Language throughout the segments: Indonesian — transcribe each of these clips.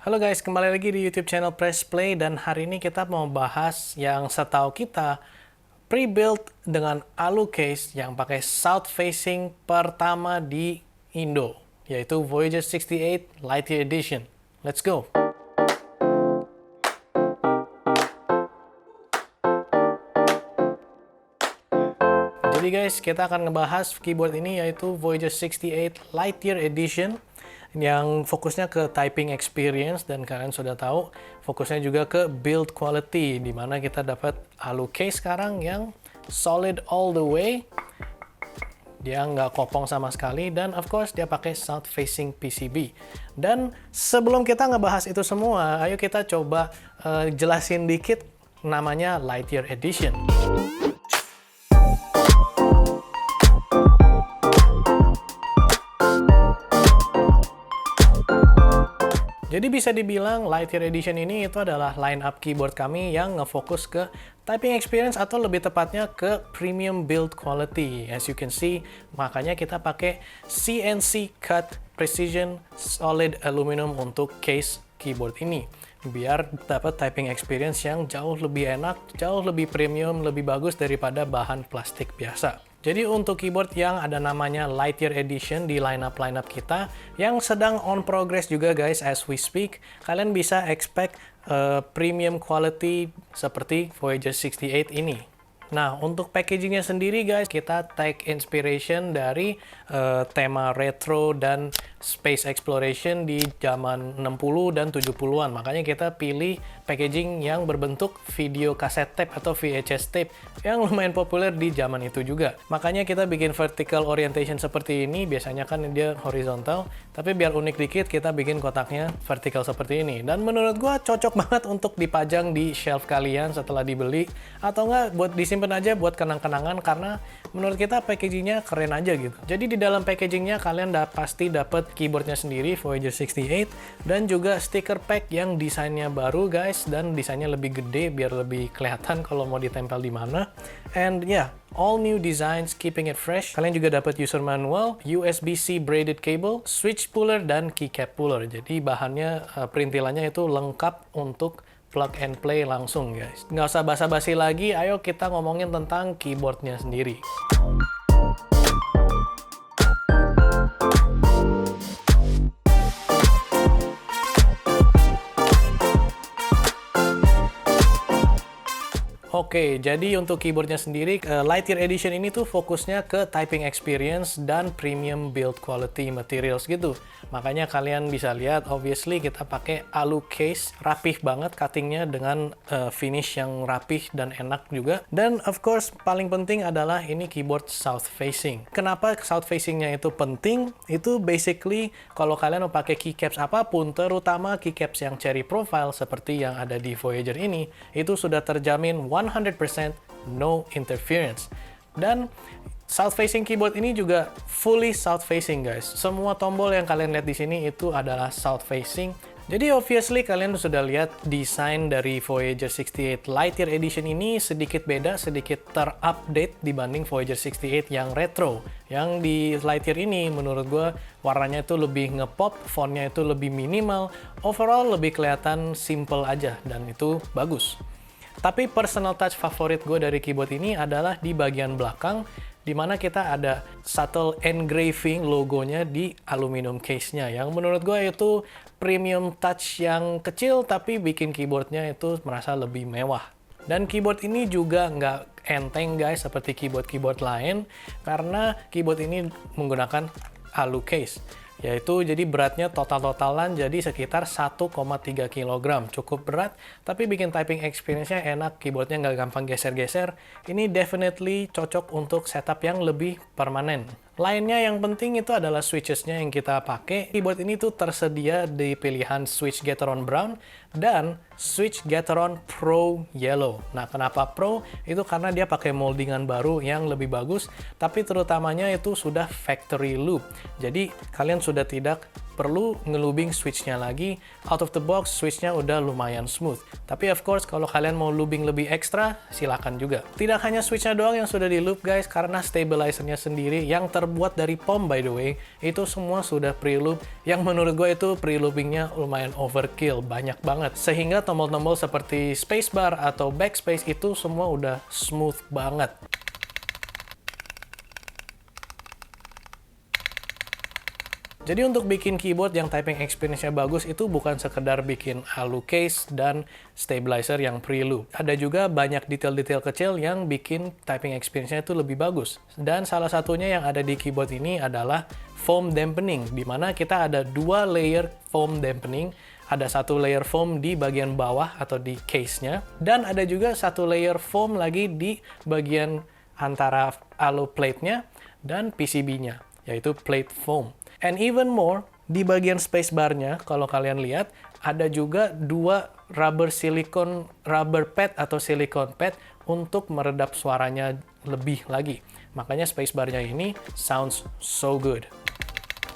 Halo guys, kembali lagi di YouTube channel Press Play dan hari ini kita mau bahas yang setahu kita pre-built dengan alu case yang pakai south facing pertama di Indo, yaitu Voyager 68 Lightyear Edition. Let's go! Jadi guys, kita akan ngebahas keyboard ini yaitu Voyager 68 Lightyear Edition yang fokusnya ke typing experience dan kalian sudah tahu fokusnya juga ke build quality di mana kita dapat alu case sekarang yang solid all the way, dia nggak kopong sama sekali, dan of course dia pakai south facing PCB. Dan sebelum kita ngebahas itu semua, ayo kita coba jelasin dikit namanya Lightyear Edition. Jadi bisa dibilang Lightyear Edition ini itu adalah line-up keyboard kami yang ngefokus ke typing experience atau lebih tepatnya ke premium build quality. As you can see, makanya kita pakai CNC cut precision solid aluminum untuk case keyboard ini. Biar dapat typing experience yang jauh lebih enak, jauh lebih premium, lebih bagus daripada bahan plastik biasa. Jadi untuk keyboard yang ada namanya Lightyear Edition di lineup kita yang sedang on progress juga guys as we speak, kalian bisa expect premium quality seperti Voyager 68 ini. Nah, untuk packagingnya sendiri guys, kita take inspiration dari tema retro dan space exploration di zaman 60 dan 70-an. Makanya kita pilih packaging yang berbentuk video cassette tape atau VHS tape yang lumayan populer di zaman itu juga. Makanya kita bikin vertical orientation seperti ini, biasanya kan dia horizontal, tapi biar unik dikit kita bikin kotaknya vertical seperti ini. Dan menurut gua cocok banget untuk dipajang di shelf kalian setelah dibeli, atau enggak buat disimpan aja buat kenang-kenangan, karena menurut kita packagingnya keren aja gitu. Jadi di dalam packagingnya kalian pasti dapat keyboardnya sendiri Voyager 68 dan juga sticker pack yang desainnya baru guys, dan desainnya lebih gede biar lebih kelihatan kalau mau ditempel di mana. And yeah, all new designs keeping it fresh. Kalian juga dapat user manual, USB-C braided cable, switch puller, dan keycap puller. Jadi bahannya, perintilannya itu lengkap untuk plug and play langsung guys. Nggak usah basa-basi lagi, ayo kita ngomongin tentang keyboardnya sendiri. Oke, jadi untuk keyboardnya sendiri, Lightyear Edition ini tuh fokusnya ke typing experience dan premium build quality materials gitu. Makanya kalian bisa lihat, obviously kita pakai alu case, rapih banget cuttingnya dengan finish yang rapih dan enak juga. Dan of course, paling penting adalah ini keyboard south facing. Kenapa south facingnya itu penting? Itu basically kalau kalian mau pakai keycaps apapun, terutama keycaps yang cherry profile seperti yang ada di Voyager ini, itu sudah terjamin 100% no interference. Dan south facing keyboard ini juga fully south facing guys. Semua tombol yang kalian lihat di sini itu adalah south facing. Jadi obviously kalian sudah lihat desain dari Voyager 68 Lightyear Edition ini sedikit beda, sedikit terupdate dibanding Voyager 68 yang retro. Yang di Lightyear ini menurut gue warnanya itu lebih ngepop, fontnya itu lebih minimal, overall lebih kelihatan simple aja dan itu bagus. Tapi personal touch favorit gue dari keyboard ini adalah di bagian belakang, di mana kita ada subtle engraving logonya di aluminium case-nya, yang menurut gue itu premium touch yang kecil tapi bikin keyboardnya itu merasa lebih mewah. Dan keyboard ini juga nggak enteng guys seperti keyboard-keyboard lain, karena keyboard ini menggunakan alu case. Yaitu jadi beratnya total-totalan jadi sekitar 1,3 kg. Cukup berat, tapi bikin typing experience-nya enak, keyboardnya nggak gampang geser-geser. Ini definitely cocok untuk setup yang lebih permanen. Lainnya yang penting itu adalah switches-nya yang kita pakai. Keyboard ini tuh tersedia di pilihan switch Gateron Brown dan switch Gateron Pro Yellow. Nah, kenapa Pro? Itu karena dia pakai moldingan baru yang lebih bagus, tapi terutamanya itu sudah factory loop. Jadi, kalian sudah tidak perlu ngelubing switch-nya lagi. Out of the box, switch-nya udah lumayan smooth. Tapi of course, kalau kalian mau lubing lebih ekstra, silakan juga. Tidak hanya switch-nya doang yang sudah di loop guys, karena stabilizer-nya sendiri yang terbuat dari POM by the way, itu semua sudah pre-loop, yang menurut gue itu pre-loopingnya lumayan overkill, banyak banget. Sehingga tombol-tombol seperti spacebar atau backspace itu semua udah smooth banget. Jadi untuk bikin keyboard yang typing experience-nya bagus itu bukan sekedar bikin alu case dan stabilizer yang pre-loop. Ada juga banyak detail-detail kecil yang bikin typing experience-nya itu lebih bagus. Dan salah satunya yang ada di keyboard ini adalah foam dampening, di mana kita ada 2 layer foam dampening. Ada 1 layer foam di bagian bawah atau di case-nya, dan ada juga 1 layer foam lagi di bagian antara alu plate-nya dan PCB-nya, yaitu plate foam. And even more, di bagian spacebar-nya, kalau kalian lihat, ada juga 2 rubber pad atau silicone pad untuk meredap suaranya lebih lagi. Makanya spacebar-nya ini sounds so good.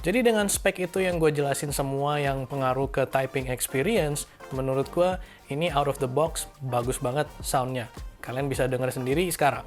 Jadi dengan spek itu yang gue jelasin semua yang pengaruh ke typing experience, menurut gue ini out of the box bagus banget soundnya. Kalian bisa dengar sendiri sekarang.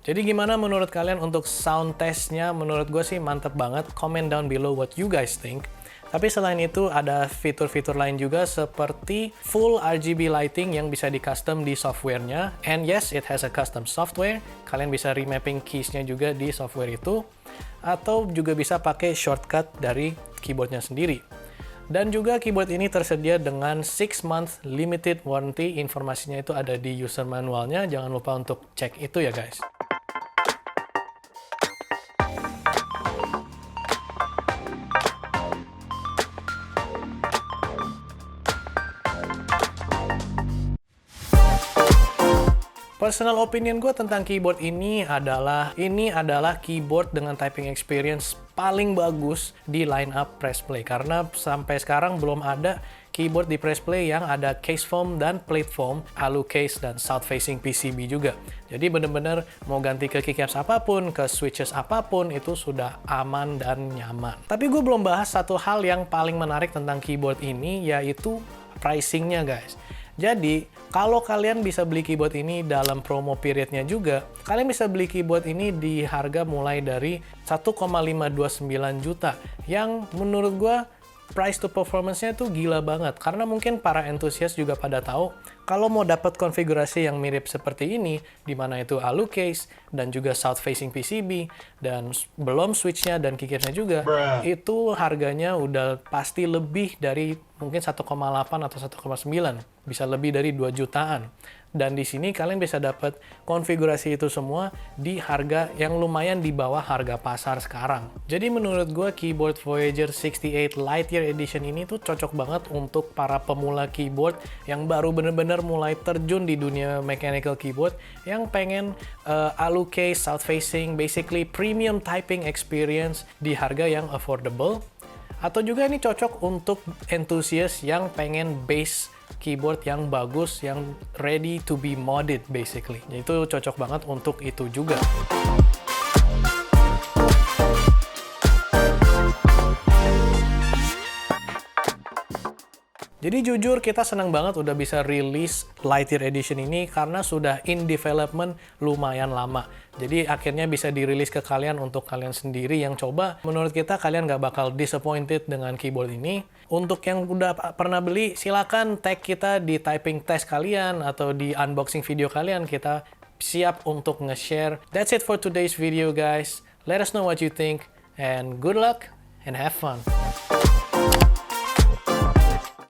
Jadi gimana menurut kalian untuk sound testnya? Menurut gue sih mantep banget. Comment down below what you guys think. Tapi selain itu ada fitur-fitur lain juga seperti full RGB lighting yang bisa di custom di softwarenya. And yes, it has a custom software. Kalian bisa remapping keys-nya juga di software itu. Atau juga bisa pakai shortcut dari keyboardnya sendiri. Dan juga keyboard ini tersedia dengan 6-month limited warranty. Informasinya itu ada di user manualnya. Jangan lupa untuk cek itu ya guys. Personal opinion gue tentang keyboard ini adalah keyboard dengan typing experience paling bagus di lineup Press Play, karena sampai sekarang belum ada keyboard di Press Play yang ada case foam dan plate foam, alu case dan south facing PCB juga. Jadi bener-bener mau ganti ke keycaps apapun, ke switches apapun itu sudah aman dan nyaman. Tapi gue belum bahas satu hal yang paling menarik tentang keyboard ini, yaitu pricingnya guys. Jadi, kalau kalian bisa beli keyboard ini dalam promo periodnya juga, kalian bisa beli keyboard ini di harga mulai dari 1,529 juta, yang menurut gue price to performance-nya tuh gila banget. Karena mungkin para entusias juga pada tahu, kalau mau dapat konfigurasi yang mirip seperti ini, di mana itu alu case, dan juga south facing PCB, dan belum switch-nya dan keycapsnya juga, itu harganya udah pasti lebih dari mungkin 1,8 atau 1,9, bisa lebih dari 2 jutaan. Dan di sini kalian bisa dapat konfigurasi itu semua di harga yang lumayan di bawah harga pasar sekarang. Jadi menurut gue keyboard Voyager 68 Lightyear Edition ini tuh cocok banget untuk para pemula keyboard yang baru bener-bener mulai terjun di dunia mechanical keyboard, yang pengen alu case, south facing, basically premium typing experience di harga yang affordable. Atau juga ini cocok untuk enthusiast yang pengen base keyboard yang bagus, yang ready to be modded basically. Itu cocok banget untuk itu juga. Jadi jujur kita senang banget udah bisa rilis Lightyear Edition ini karena sudah in development lumayan lama. Jadi akhirnya bisa dirilis ke kalian untuk kalian sendiri yang coba. Menurut kita kalian nggak bakal disappointed dengan keyboard ini. Untuk yang udah pernah beli, silakan tag kita di typing test kalian atau di unboxing video kalian. Kita siap untuk nge-share. That's it for today's video guys. Let us know what you think and good luck and have fun.